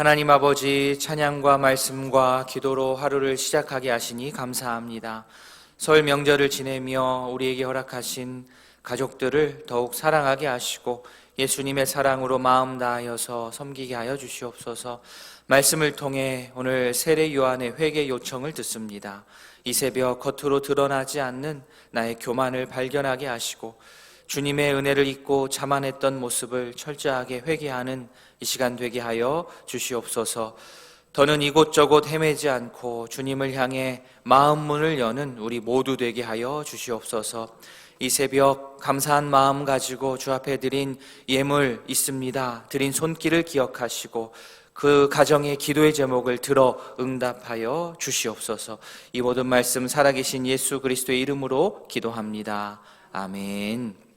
하나님 아버지, 찬양과 말씀과 기도로 하루를 시작하게 하시니 감사합니다. 설 명절을 지내며 우리에게 허락하신 가족들을 더욱 사랑하게 하시고 예수님의 사랑으로 마음 다하여서 섬기게 하여 주시옵소서. 말씀을 통해 오늘 세례 요한의 회개 요청을 듣습니다. 이 새벽 겉으로 드러나지 않는 나의 교만을 발견하게 하시고 주님의 은혜를 잊고 자만했던 모습을 철저하게 회개하는 이 시간 되게 하여 주시옵소서. 더는 이곳저곳 헤매지 않고 주님을 향해 마음 문을 여는 우리 모두 되게 하여 주시옵소서. 이 새벽 감사한 마음 가지고 주 앞에 드린 예물 있습니다. 드린 손길을 기억하시고 그 가정의 기도의 제목을 들어 응답하여 주시옵소서. 이 모든 말씀 살아계신 예수 그리스도의 이름으로 기도합니다. 아멘.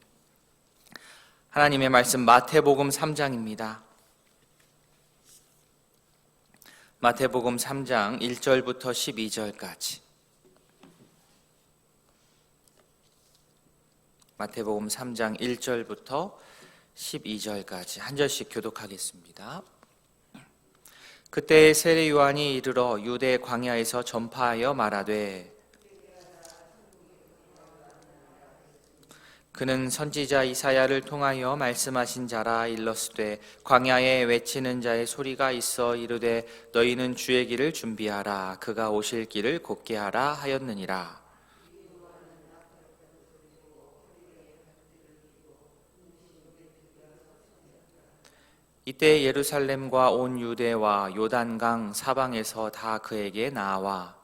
하나님의 말씀 마태복음 3장입니다. 마태복음 3장 1절부터 12절까지. 마태복음 3장 1절부터 12절까지 한 절씩 교독하겠습니다. 그때 세례 요한이 이르러 유대 광야에서 전파하여 말하되 그는 선지자 이사야를 통하여 말씀하신 자라. 일러스되 광야에 외치는 자의 소리가 있어 이르되 너희는 주의 길을 준비하라. 그가 오실 길을 곧게 하라 하였느니라. 이때 예루살렘과 온 유대와 요단강 사방에서 다 그에게 나와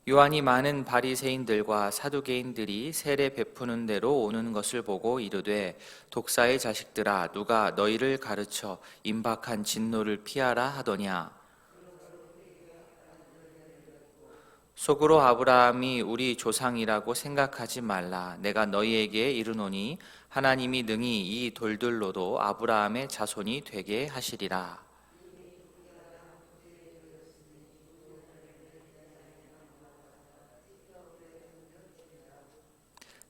요한이 많은 바리새인들과 사두개인들이 세례 베푸는 대로 오는 것을 보고 이르되 독사의 자식들아, 누가 너희를 가르쳐 임박한 진노를 피하라 하더냐. 속으로 아브라함이 우리 조상이라고 생각하지 말라. 내가 너희에게 이르노니 하나님이 능히 이 돌들로도 아브라함의 자손이 되게 하시리라.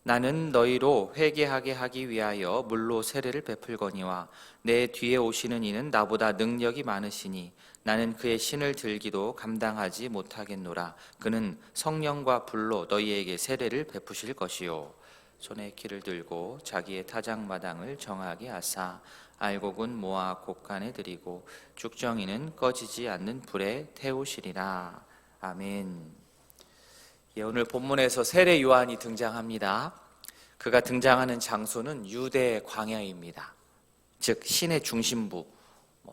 나는 너희로 회개하게 하기 위하여 물로 세례를 베풀거니와 내 뒤에 오시는 이는 나보다 능력이 많으시니 나는 그의 신을 들기도 감당하지 못하겠노라. 그는 성령과 불로 너희에게 세례를 베푸실 것이요 손에 키를 들고 자기의 타작마당을 정하게 하사 알곡은 모아 곡간에 들이고 죽정이는 꺼지지 않는 불에 태우시리라. 아멘. 오늘 본문에서 세례 요한이 등장합니다. 그가 등장하는 장소는 유대 광야입니다. 즉 신의 중심부,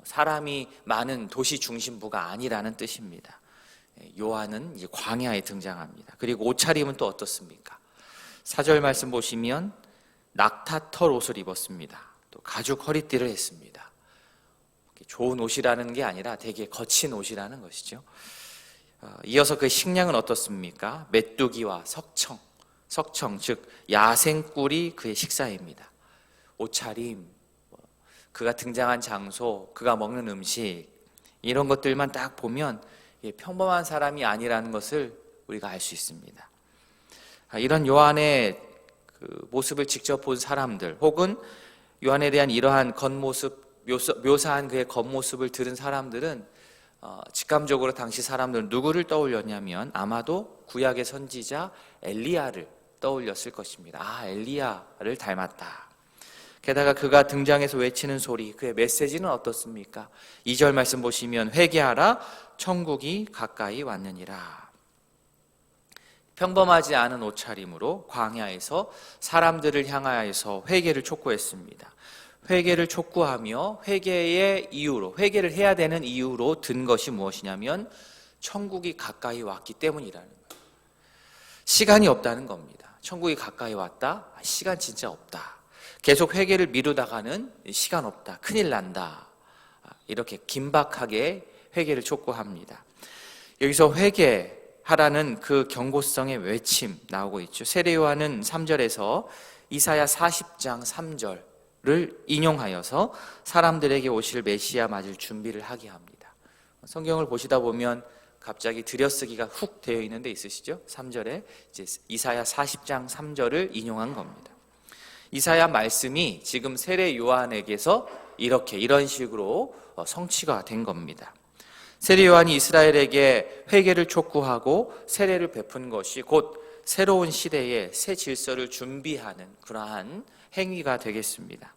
사람이 많은 도시 중심부가 아니라는 뜻입니다. 요한은 광야에 등장합니다. 그리고 옷차림은 또 어떻습니까? 4절 말씀 보시면 낙타털 옷을 입었습니다. 또 가죽 허리띠를 했습니다. 좋은 옷이라는 게 아니라 되게 거친 옷이라는 것이죠. 이어서 그 식량은 어떻습니까? 메뚜기와 석청 즉 야생꿀이 그의 식사입니다. 옷차림, 그가 등장한 장소, 그가 먹는 음식, 이런 것들만 딱 보면 평범한 사람이 아니라는 것을 우리가 알 수 있습니다. 이런 요한의 그 모습을 직접 본 사람들, 혹은 요한에 대한 이러한 겉모습, 묘사한 그의 겉모습을 들은 사람들은 직감적으로 당시 사람들은 누구를 떠올렸냐면 아마도 구약의 선지자 엘리야를 떠올렸을 것입니다. 아, 엘리야를 닮았다. 게다가 그가 등장해서 외치는 소리, 그의 메시지는 어떻습니까? 2절 말씀 보시면 회개하라, 천국이 가까이 왔느니라. 평범하지 않은 옷차림으로 광야에서 사람들을 향하여서 회개를 촉구했습니다. 회개를 촉구하며 회개의 이유로, 회개를 해야 되는 이유로 든 것이 무엇이냐면 천국이 가까이 왔기 때문이라는 거예요. 시간이 없다는 겁니다. 천국이 가까이 왔다? 시간 진짜 없다. 계속 회개를 미루다가는 시간 없다. 큰일 난다. 이렇게 긴박하게 회개를 촉구합니다. 여기서 회개하라는 그 경고성의 외침 나오고 있죠. 세례 요한은 3절에서 이사야 40장 3절 를 인용하여서 사람들에게 오실 메시아 맞을 준비를 하게 합니다. 성경을 보시다 보면 갑자기 들여쓰기가 훅 되어 있는 데 있으시죠? 3절에 이제 이사야 40장 3절을 인용한 겁니다. 이사야 말씀이 지금 세례 요한에게서 이런 식으로 성취가 된 겁니다. 세례 요한이 이스라엘에게 회개를 촉구하고 세례를 베푼 것이 곧 새로운 시대의 새 질서를 준비하는 그러한 행위가 되겠습니다.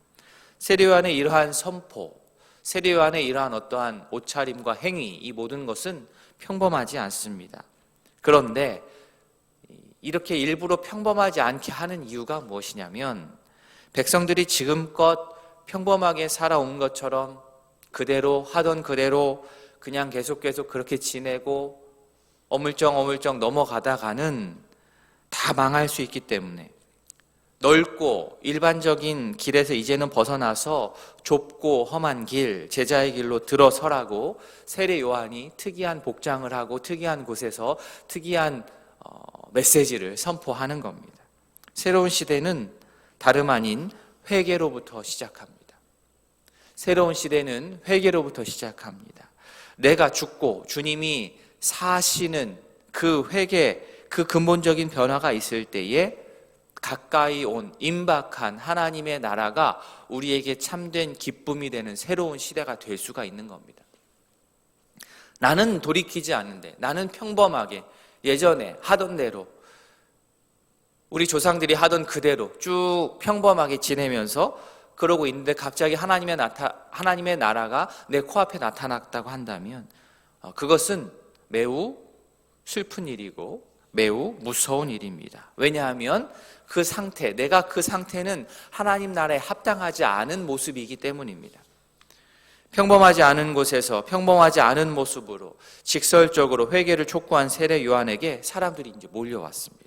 세례 요한의 이러한 선포, 세례 요한의 이러한 어떠한 옷차림과 행위, 이 모든 것은 평범하지 않습니다. 그런데 이렇게 일부러 평범하지 않게 하는 이유가 무엇이냐면 백성들이 지금껏 평범하게 살아온 것처럼 그대로 하던 그대로 그냥 계속 그렇게 지내고 어물쩡 넘어가다가는 다 망할 수 있기 때문에 넓고 일반적인 길에서 이제는 벗어나서 좁고 험한 길, 제자의 길로 들어서라고 세례 요한이 특이한 복장을 하고 특이한 곳에서 특이한 메시지를 선포하는 겁니다. 새로운 시대는 다름 아닌 회개로부터 시작합니다. 새로운 시대는 회개로부터 시작합니다. 내가 죽고 주님이 사시는 그 회개, 그 근본적인 변화가 있을 때에 가까이 온 임박한 하나님의 나라가 우리에게 참된 기쁨이 되는 새로운 시대가 될 수가 있는 겁니다. 나는 돌이키지 않는데, 나는 평범하게 예전에 하던 대로 우리 조상들이 하던 그대로 쭉 평범하게 지내면서 그러고 있는데 갑자기 하나님의 나라가 내 코앞에 나타났다고 한다면 그것은 매우 슬픈 일이고 매우 무서운 일입니다. 왜냐하면 그 상태, 내가 그 상태는 하나님 나라에 합당하지 않은 모습이기 때문입니다. 평범하지 않은 곳에서 평범하지 않은 모습으로 직설적으로 회개를 촉구한 세례 요한에게 사람들이 이제 몰려왔습니다.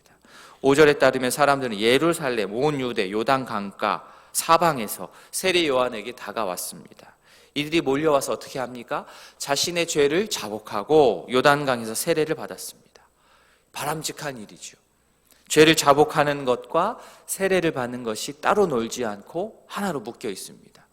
5절에 따르면 사람들은 예루살렘, 온 유대, 요단 강가 사방에서 세례 요한에게 다가왔습니다. 이들이 몰려와서 어떻게 합니까? 자신의 죄를 자복하고 요단강에서 세례를 받았습니다. 바람직한 일이죠. 죄를 자복하는 것과 세례를 받는 것이 따로 놀지 않고 하나로 묶여 있습니다.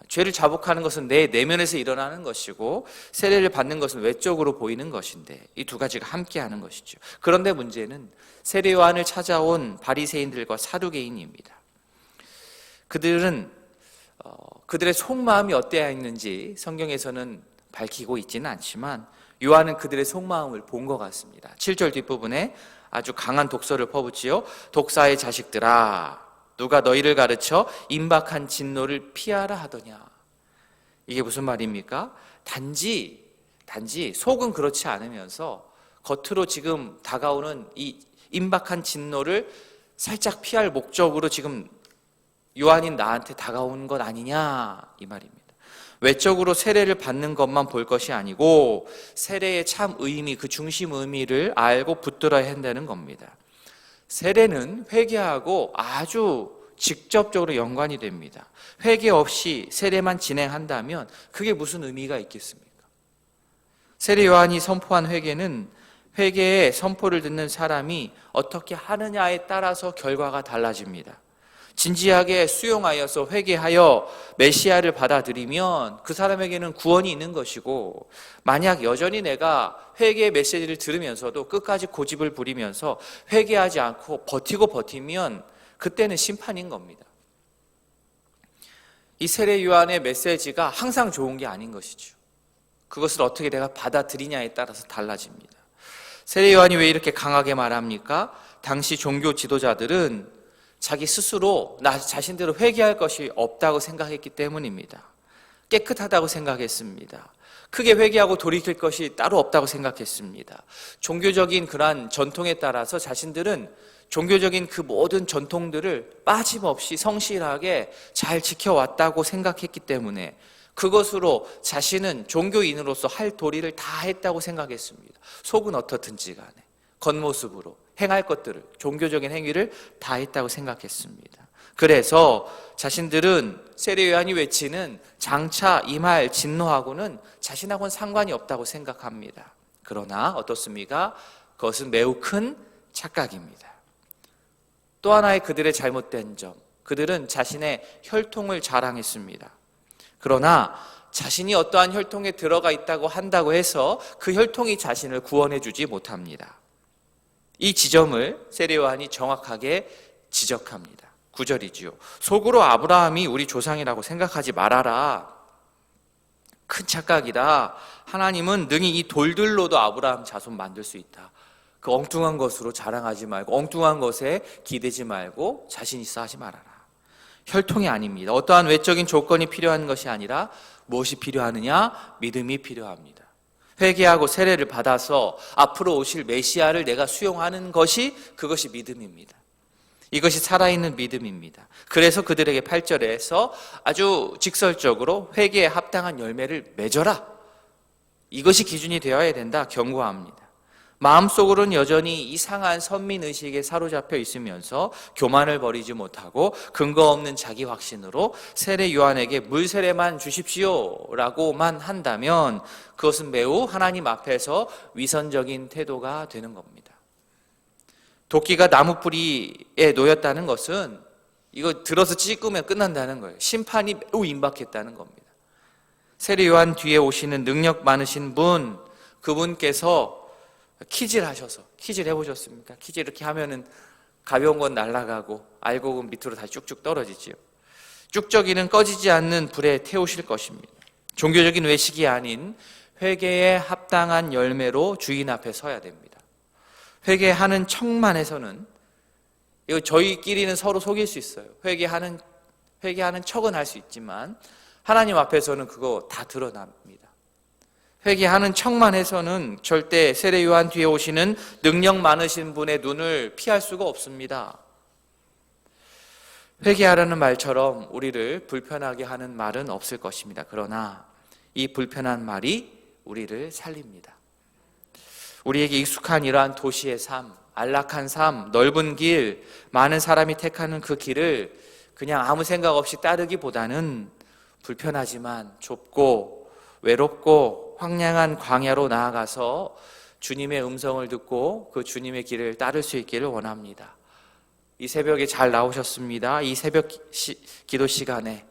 죄를 자복하는 것은 내 내면에서 일어나는 것이고 세례를 받는 것은 외적으로 보이는 것인데 이 두 가지가 함께하는 것이죠. 그런데 문제는 세례 요한을 찾아온 바리새인들과 사두개인입니다. 그들은 그들의 속마음이 어때야 했는지 성경에서는 밝히고 있지는 않지만 요한은 그들의 속마음을 본 것 같습니다. 7절 뒷부분에 아주 강한 독서를 퍼붓지요. 독사의 자식들아, 누가 너희를 가르쳐 임박한 진노를 피하라 하더냐. 이게 무슨 말입니까? 단지 속은 그렇지 않으면서 겉으로 지금 다가오는 이 임박한 진노를 살짝 피할 목적으로 지금 요한인 나한테 다가오는 것 아니냐 이 말입니다. 외적으로 세례를 받는 것만 볼 것이 아니고 세례의 참 의미, 그 중심 의미를 알고 붙들어야 한다는 겁니다. 세례는 회개하고 아주 직접적으로 연관이 됩니다. 회개 없이 세례만 진행한다면 그게 무슨 의미가 있겠습니까? 세례 요한이 선포한 회개는 회개의 선포를 듣는 사람이 어떻게 하느냐에 따라서 결과가 달라집니다. 진지하게 수용하여서 회개하여 메시아를 받아들이면 그 사람에게는 구원이 있는 것이고, 만약 여전히 내가 회개의 메시지를 들으면서도 끝까지 고집을 부리면서 회개하지 않고 버티면 그때는 심판인 겁니다. 이 세례 요한의 메시지가 항상 좋은 게 아닌 것이죠. 그것을 어떻게 내가 받아들이냐에 따라서 달라집니다. 세례 요한이 왜 이렇게 강하게 말합니까? 당시 종교 지도자들은 자기 스스로 나 자신대로 회개할 것이 없다고 생각했기 때문입니다. 깨끗하다고 생각했습니다. 크게 회개하고 돌이킬 것이 따로 없다고 생각했습니다. 종교적인 그러한 전통에 따라서 자신들은 종교적인 그 모든 전통들을 빠짐없이 성실하게 잘 지켜왔다고 생각했기 때문에 그것으로 자신은 종교인으로서 할 도리를 다 했다고 생각했습니다. 속은 어떻든지 간에 겉모습으로 행할 것들을, 종교적인 행위를 다 했다고 생각했습니다. 그래서 자신들은 세례 요한이 외치는 장차 임할 진노하고는 자신하고는 상관이 없다고 생각합니다. 그러나 어떻습니까? 그것은 매우 큰 착각입니다. 또 하나의 그들의 잘못된 점, 그들은 자신의 혈통을 자랑했습니다. 그러나 자신이 어떠한 혈통에 들어가 있다고 한다고 해서 그 혈통이 자신을 구원해 주지 못합니다. 이 지점을 세례 요한이 정확하게 지적합니다. 9절이지요. 속으로 아브라함이 우리 조상이라고 생각하지 말아라. 큰 착각이다. 하나님은 능히 이 돌들로도 아브라함 자손 만들 수 있다. 그 엉뚱한 것으로 자랑하지 말고, 엉뚱한 것에 기대지 말고 자신 있어 하지 말아라. 혈통이 아닙니다. 어떠한 외적인 조건이 필요한 것이 아니라 무엇이 필요하느냐? 믿음이 필요합니다. 회개하고 세례를 받아서 앞으로 오실 메시아를 내가 수용하는 것이, 그것이 믿음입니다. 이것이 살아있는 믿음입니다. 그래서 그들에게 8절에서 아주 직설적으로 회개에 합당한 열매를 맺어라. 이것이 기준이 되어야 된다 경고합니다. 마음속으로는 여전히 이상한 선민의식에 사로잡혀 있으면서 교만을 버리지 못하고 근거 없는 자기 확신으로 세례 요한에게 물 세례만 주십시오 라고만 한다면 그것은 매우 하나님 앞에서 위선적인 태도가 되는 겁니다. 도끼가 나무 뿌리에 놓였다는 것은 이거 들어서 찢으면 끝난다는 거예요. 심판이 매우 임박했다는 겁니다. 세례 요한 뒤에 오시는 능력 많으신 분, 그분께서 키질 하셔서, 키질 해보셨습니까? 키질 이렇게 하면은 가벼운 건 날아가고 알곡은 밑으로 다시 쭉쭉 떨어지지요. 쭉저기는 꺼지지 않는 불에 태우실 것입니다. 종교적인 외식이 아닌 회개에 합당한 열매로 주인 앞에 서야 됩니다. 회개하는 척만 해서는, 이거 저희끼리는 서로 속일 수 있어요. 회개하는 척은 할 수 있지만 하나님 앞에서는 그거 다 드러납니다. 회개하는 척만 해서는 절대 세례 요한 뒤에 오시는 능력 많으신 분의 눈을 피할 수가 없습니다. 회개하라는 말처럼 우리를 불편하게 하는 말은 없을 것입니다. 그러나 이 불편한 말이 우리를 살립니다. 우리에게 익숙한 이러한 도시의 삶, 안락한 삶, 넓은 길, 많은 사람이 택하는 그 길을 그냥 아무 생각 없이 따르기보다는 불편하지만 좁고 외롭고 황량한 광야로 나아가서 주님의 음성을 듣고 그 주님의 길을 따를 수 있기를 원합니다. 이 새벽에 잘 나오셨습니다. 이 새벽 기도 시간에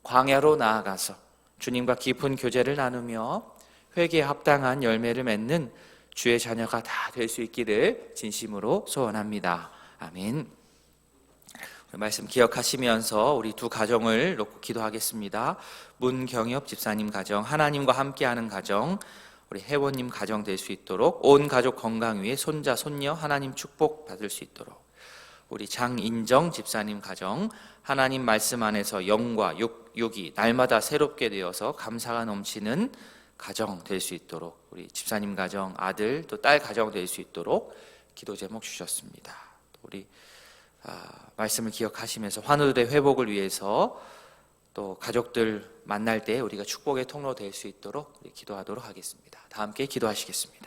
광야로 나아가서 주님과 깊은 교제를 나누며 회개에 합당한 열매를 맺는 주의 자녀가 다 될 수 있기를 진심으로 소원합니다. 아멘. 말씀 기억하시면서 우리 두 가정을 놓고 기도하겠습니다. 문경엽 집사님 가정, 하나님과 함께하는 가정, 우리 혜원님 가정 될 수 있도록, 온 가족 건강 위에 손자 손녀 하나님 축복 받을 수 있도록, 우리 장인정 집사님 가정, 하나님 말씀 안에서 영과 육이 날마다 새롭게 되어서 감사가 넘치는 가정 될 수 있도록, 우리 집사님 가정, 아들 또 딸 가정 될 수 있도록 기도 제목 주셨습니다. 우리 말씀을 기억하시면서 환우들의 회복을 위해서 또 가족들 만날 때 우리가 축복의 통로 될 수 있도록 우리 기도하도록 하겠습니다. 다 함께 기도하시겠습니다.